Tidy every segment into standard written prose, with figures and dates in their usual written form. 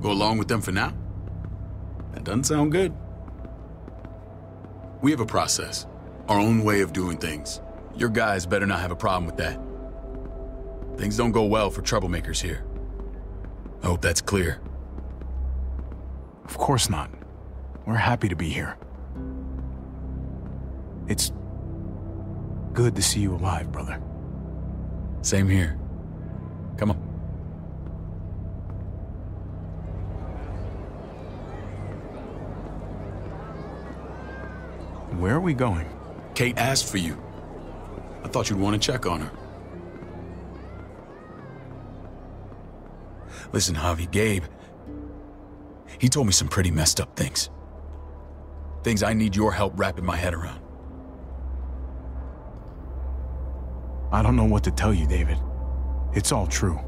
Go along with them for now? That doesn't sound good. We have a process, our own way of doing things. Your guys better not have a problem with that. Things don't go well for troublemakers here. I hope that's clear. Of course not. We're happy to be here. It's good to see you alive, brother. Same here. Come on. Where are we going? Kate asked for you. I thought you'd want to check on her. Listen, Javi, Gabe, he told me some pretty messed up things. Things I need your help wrapping my head around. I don't know what to tell you, David. It's all true.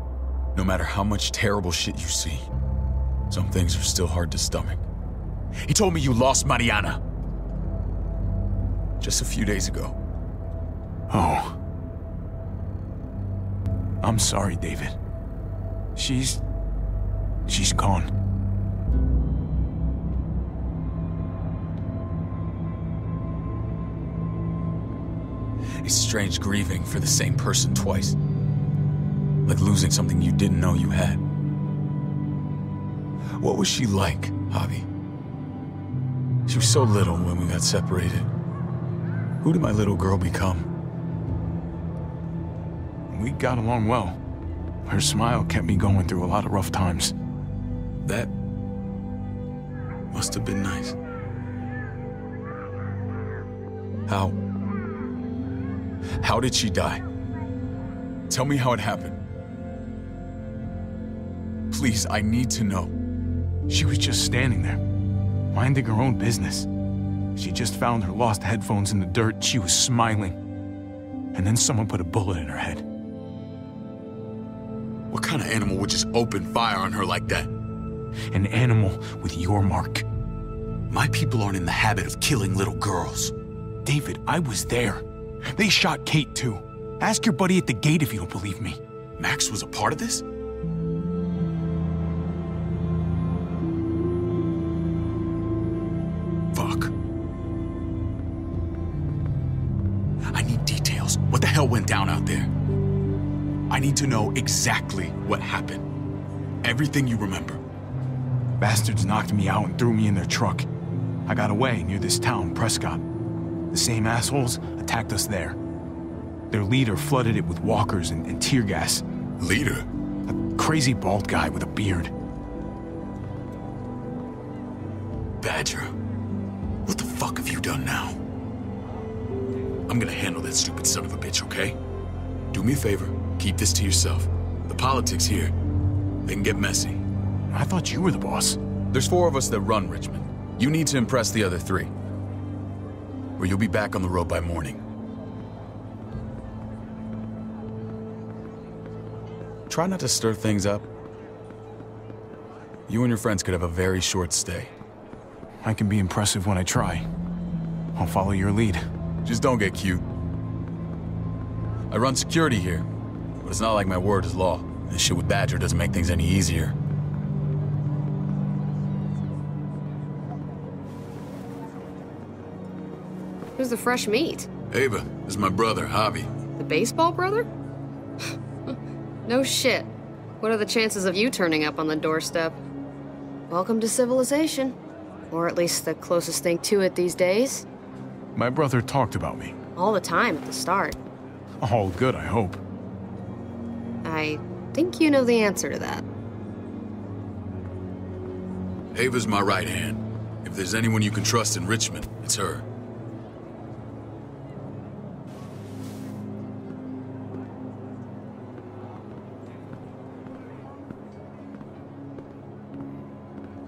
No matter how much terrible shit you see, some things are still hard to stomach. He told me you lost Mariana. Just a few days ago. Oh. I'm sorry, David. She's gone. It's strange grieving for the same person twice. Like losing something you didn't know you had. What was she like, Javi? She was so little when we got separated. Who did my little girl become? We got along well. Her smile kept me going through a lot of rough times. That must have been nice. How did she die? Tell me how it happened. Please, I need to know. She was just standing there, minding her own business. She just found her lost headphones in the dirt. She was smiling. And then someone put a bullet in her head. What kind of animal would just open fire on her like that? An animal with your mark. My people aren't in the habit of killing little girls. David, I was there. They shot Kate too. Ask your buddy at the gate if you don't believe me. Max was a part of this? Fuck. I need details. What the hell went down out there? I need to know exactly what happened. Everything you remember. Bastards knocked me out and threw me in their truck. I got away near this town, Prescott. The same assholes attacked us there. Their leader flooded it with walkers and tear gas. Leader? A crazy bald guy with a beard. Badger, what the fuck have you done now? I'm gonna handle that stupid son of a bitch, okay? Do me a favor, keep this to yourself. The politics here, they can get messy. I thought you were the boss. There's 4 of us that run Richmond. You need to impress the other 3. Or you'll be back on the road by morning. Try not to stir things up. You and your friends could have a very short stay. I can be impressive when I try. I'll follow your lead. Just don't get cute. I run security here, but it's not like my word is law. This shit with Badger doesn't make things any easier. Who's the fresh meat? Ava, this is my brother, Javi. The baseball brother? No shit. What are the chances of you turning up on the doorstep? Welcome to civilization. Or at least the closest thing to it these days. My brother talked about me. All the time at the start. All good, I hope. I think you know the answer to that. Ava's my right hand. If there's anyone you can trust in Richmond, it's her.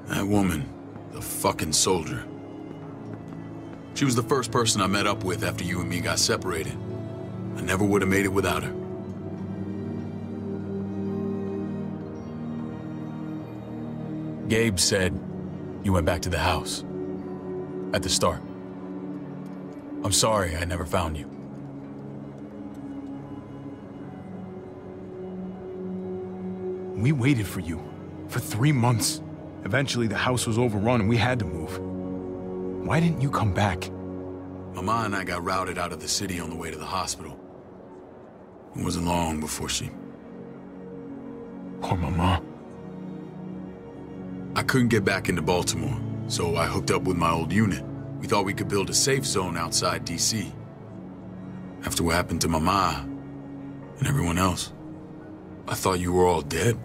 That woman, the fucking soldier. She was the first person I met up with after you and me got separated. I never would have made it without her. Gabe said you went back to the house. At the start. I'm sorry I never found you. We waited for you. For 3 months. Eventually, the house was overrun and we had to move. Why didn't you come back? Mama and I got routed out of the city on the way to the hospital. It wasn't long before she... Poor Mama. I couldn't get back into Baltimore, so I hooked up with my old unit. We thought we could build a safe zone outside D.C. After what happened to Mama and everyone else, I thought you were all dead.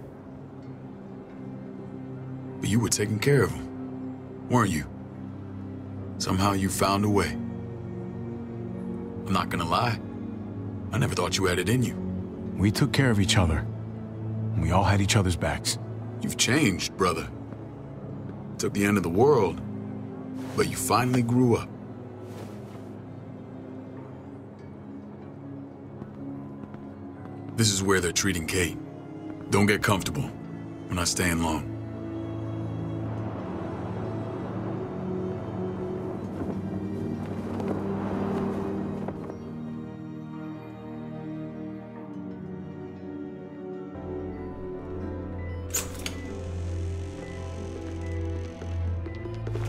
But you were taking care of them, weren't you? Somehow you found a way. I'm not gonna lie. I never thought you had it in you. We took care of each other. We all had each other's backs. You've changed, brother. Took the end of the world, but you finally grew up. This is where they're treating Kate. Don't get comfortable. We're not staying long.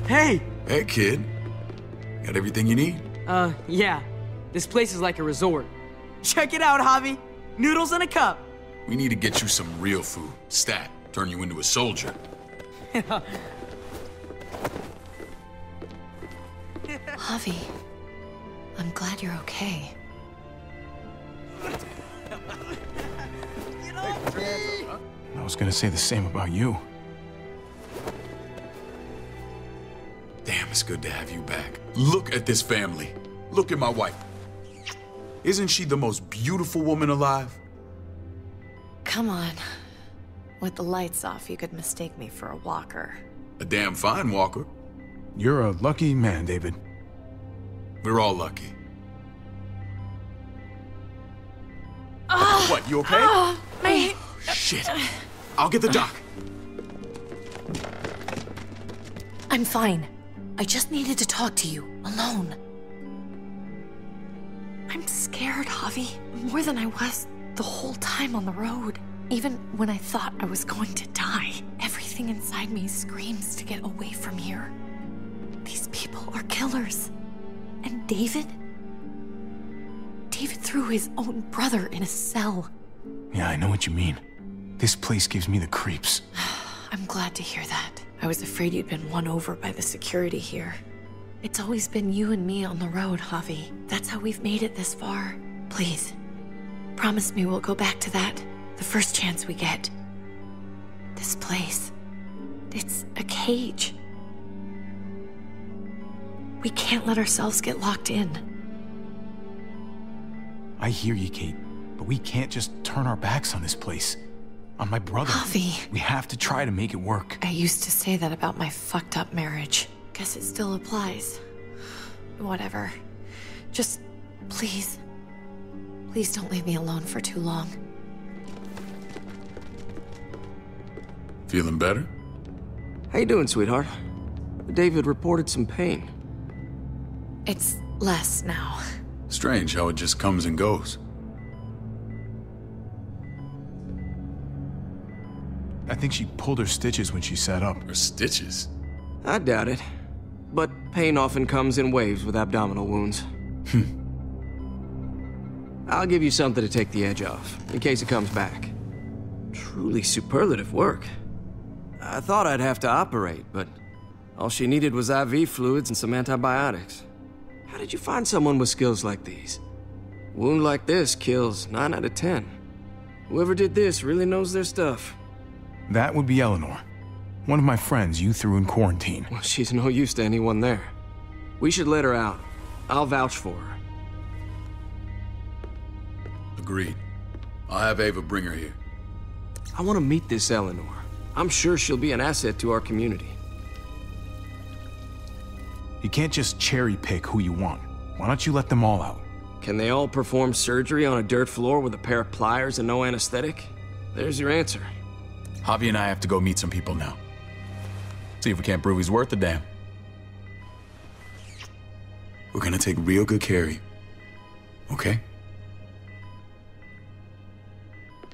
Hey! Hey, kid. Got everything you need? Yeah. This place is like a resort. Check it out, Javi. Noodles in a cup. We need to get you some real food. Stat. Turn you into a soldier. Javi, I'm glad you're okay. I was gonna say the same about you. Damn, it's good to have you back. Look at this family. Look at my wife. Isn't she the most beautiful woman alive? Come on. With the lights off, you could mistake me for a walker. A damn fine walker. You're a lucky man, David. We're all lucky. What, you okay? Shit. I'll get the doc. I'm fine. I just needed to talk to you, alone. I'm scared, Javi. More than I was the whole time on the road. Even when I thought I was going to die, everything inside me screams to get away from here. These people are killers. And David? David threw his own brother in a cell. Yeah, I know what you mean. This place gives me the creeps. I'm glad to hear that. I was afraid you'd been won over by the security here. It's always been you and me on the road, Javi. That's how we've made it this far. Please, promise me we'll go back to that the first chance we get. This place, it's a cage. We can't let ourselves get locked in. I hear you, Kate, but we can't just turn our backs on this place. On my brother. Javi. We have to try to make it work. I used to say that about my fucked up marriage. Guess it still applies. Whatever. Just, please. Please don't leave me alone for too long. Feeling better? How you doing, sweetheart? David reported some pain. It's less now. Strange how it just comes and goes. I think she pulled her stitches when she sat up. Her stitches? I doubt it. But pain often comes in waves with abdominal wounds. I'll give you something to take the edge off, in case it comes back. Truly superlative work. I thought I'd have to operate, but all she needed was IV fluids and some antibiotics. How did you find someone with skills like these? A wound like this kills 9 out of 10. Whoever did this really knows their stuff. That would be Eleanor. One of my friends you threw in quarantine. Well, she's no use to anyone there. We should let her out. I'll vouch for her. Agreed. I'll have Ava bring her here. I want to meet this Eleanor. I'm sure she'll be an asset to our community. You can't just cherry pick who you want. Why don't you let them all out? Can they all perform surgery on a dirt floor with a pair of pliers and no anesthetic? There's your answer. Javi and I have to go meet some people now. See if we can't prove he's worth a damn. We're gonna take real good care of you. Okay?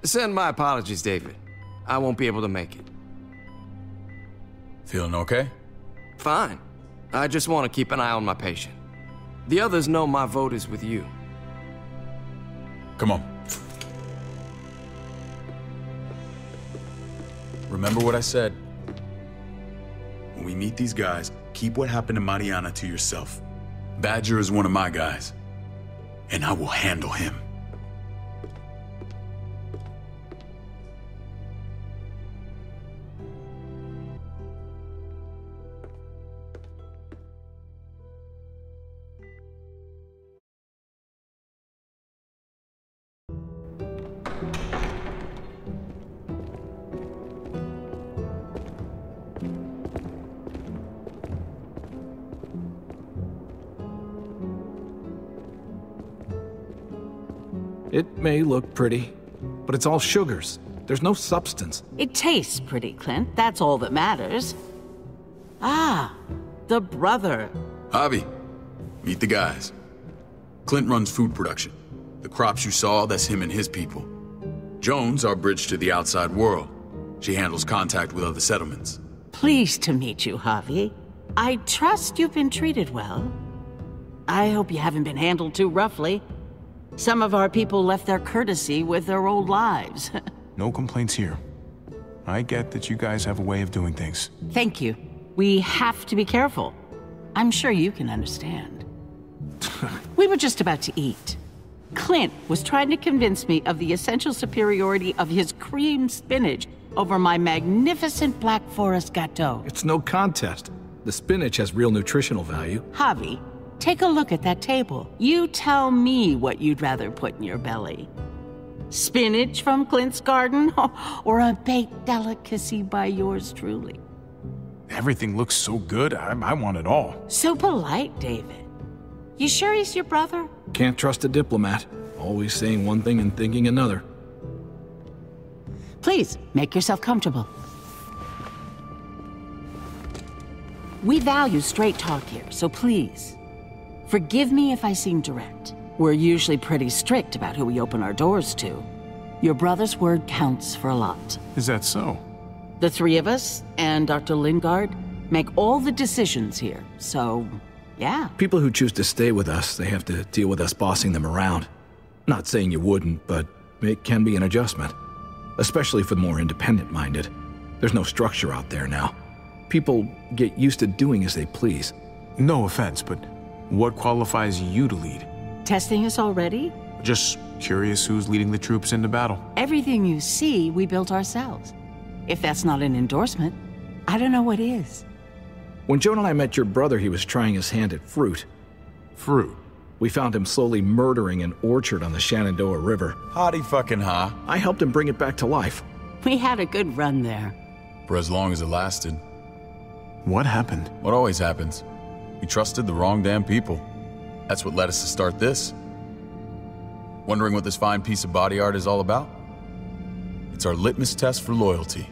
Send my apologies, David. I won't be able to make it. Feeling okay? Fine. I just want to keep an eye on my patient. The others know my vote is with you. Come on. Remember what I said. When we meet these guys, keep what happened to Mariana to yourself. Badger is one of my guys, and I will handle him. It may look pretty, but it's all sugars. There's no substance. It tastes pretty, Clint. That's all that matters. Ah, the brother. Javi, meet the guys. Clint runs food production. The crops you saw, that's him and his people. Jones, our bridge to the outside world. She handles contact with other settlements. Pleased to meet you, Javi. I trust you've been treated well. I hope you haven't been handled too roughly. Some of our people left their courtesy with their old lives. No complaints here. I get that you guys have a way of doing things. Thank you. We have to be careful. I'm sure you can understand. We were just about to eat. Clint was trying to convince me of the essential superiority of his cream spinach over my magnificent Black Forest gâteau. It's no contest. The spinach has real nutritional value. Javi, take a look at that table. You tell me what you'd rather put in your belly. Spinach from Clint's garden, or a baked delicacy by yours truly? Everything looks so good, I want it all. So polite, David. You sure he's your brother? Can't trust a diplomat. Always saying one thing and thinking another. Please, make yourself comfortable. We value straight talk here, so please, forgive me if I seem direct. We're usually pretty strict about who we open our doors to. Your brother's word counts for a lot. Is that so? The three of us and Dr. Lingard make all the decisions here, so yeah. People who choose to stay with us, they have to deal with us bossing them around. Not saying you wouldn't, but it can be an adjustment. Especially for the more independent-minded. There's no structure out there now. People get used to doing as they please. No offense, but what qualifies you to lead? Testing us already? Just curious who's leading the troops into battle. Everything you see, we built ourselves. If that's not an endorsement, I don't know what is. When Joan and I met your brother, he was trying his hand at fruit. Fruit? We found him slowly murdering an orchard on the Shenandoah River. Howdy fucking ha. I helped him bring it back to life. We had a good run there. For as long as it lasted. What happened? What always happens. We trusted the wrong damn people. That's what led us to start this. Wondering what this fine piece of body art is all about? It's our litmus test for loyalty.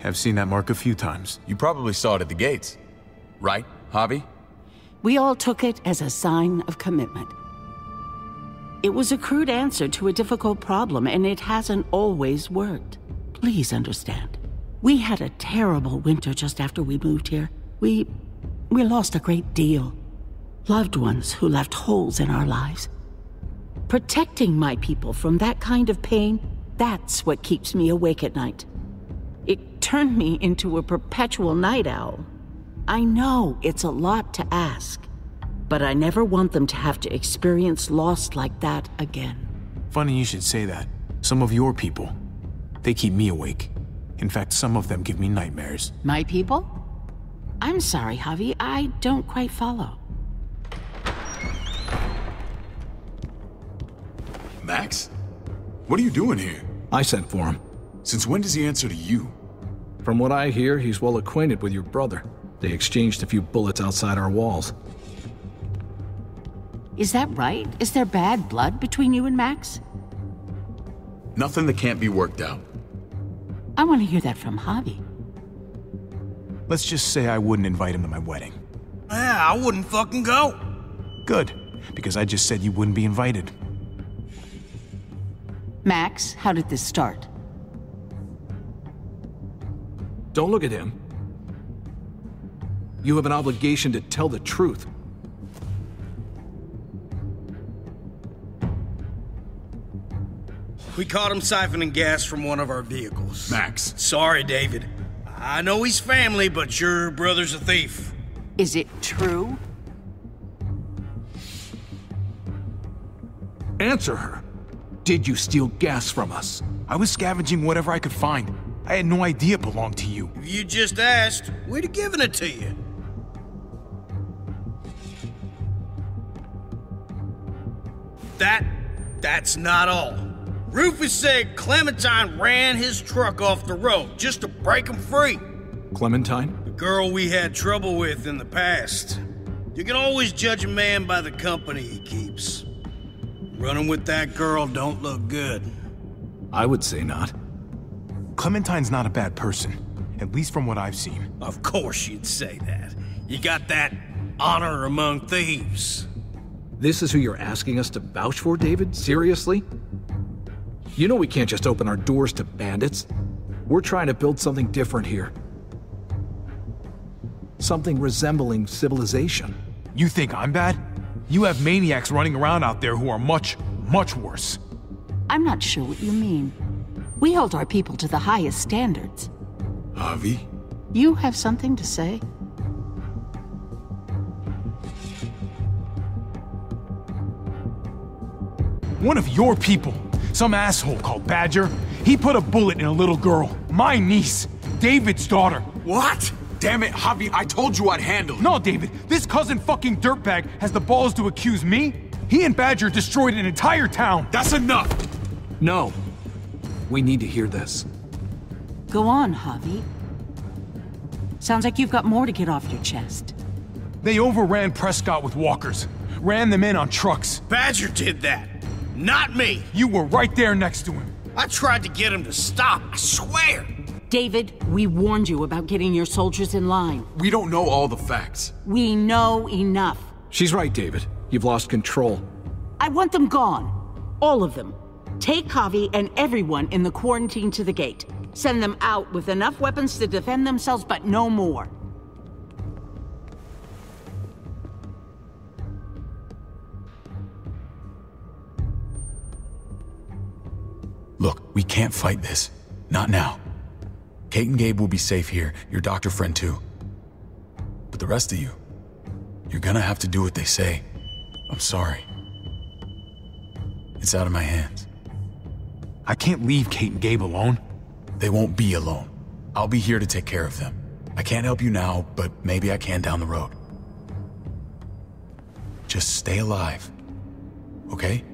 Have seen that mark a few times. You probably saw it at the gates. Right, Javi? We all took it as a sign of commitment. It was a crude answer to a difficult problem, and it hasn't always worked. Please understand. We had a terrible winter just after we moved here. We lost a great deal. Loved ones who left holes in our lives. Protecting my people from that kind of pain, that's what keeps me awake at night. It turned me into a perpetual night owl. I know it's a lot to ask, but I never want them to have to experience loss like that again. Funny you should say that. Some of your people, they keep me awake. In fact, some of them give me nightmares. My people? I'm sorry, Javi, I don't quite follow. Max? What are you doing here? I sent for him. Since when does he answer to you? From what I hear, he's well acquainted with your brother. They exchanged a few bullets outside our walls. Is that right? Is there bad blood between you and Max? Nothing that can't be worked out. I want to hear that from Javi. Let's just say I wouldn't invite him to my wedding. Yeah, I wouldn't fucking go. Good, because I just said you wouldn't be invited. Max, how did this start? Don't look at him. You have an obligation to tell the truth. We caught him siphoning gas from one of our vehicles. Max. Sorry, David. I know he's family, but your brother's a thief. Is it true? Answer her. Did you steal gas from us? I was scavenging whatever I could find. I had no idea it belonged to you. If you just asked, we'd have given it to you. That's not all. Rufus said Clementine ran his truck off the road just to break him free. Clementine? The girl we had trouble with in the past. You can always judge a man by the company he keeps. Running with that girl don't look good. I would say not. Clementine's not a bad person, at least from what I've seen. Of course you'd say that. You got that honor among thieves. This is who you're asking us to vouch for, David? Seriously? You know we can't just open our doors to bandits. We're trying to build something different here. Something resembling civilization. You think I'm bad? You have maniacs running around out there who are much, much worse. I'm not sure what you mean. We hold our people to the highest standards. Javi? You have something to say? One of your people, some asshole called Badger, he put a bullet in a little girl, my niece, David's daughter. What? Damn it, Javi, I told you I'd handle it. No, David, this cousin fucking dirtbag has the balls to accuse me? He and Badger destroyed an entire town. That's enough! No. We need to hear this. Go on, Javi. Sounds like you've got more to get off your chest. They overran Prescott with walkers, ran them in on trucks. Badger did that, not me. You were right there next to him. I tried to get him to stop, I swear. David, we warned you about getting your soldiers in line. We don't know all the facts. We know enough. She's right, David. You've lost control. I want them gone. All of them. Take Javi and everyone in the quarantine to the gate. Send them out with enough weapons to defend themselves, but no more. Look, we can't fight this. Not now. Kate and Gabe will be safe here, your doctor friend too. But the rest of you, you're gonna have to do what they say. I'm sorry. It's out of my hands. I can't leave Kate and Gabe alone. They won't be alone. I'll be here to take care of them. I can't help you now, but maybe I can down the road. Just stay alive, okay?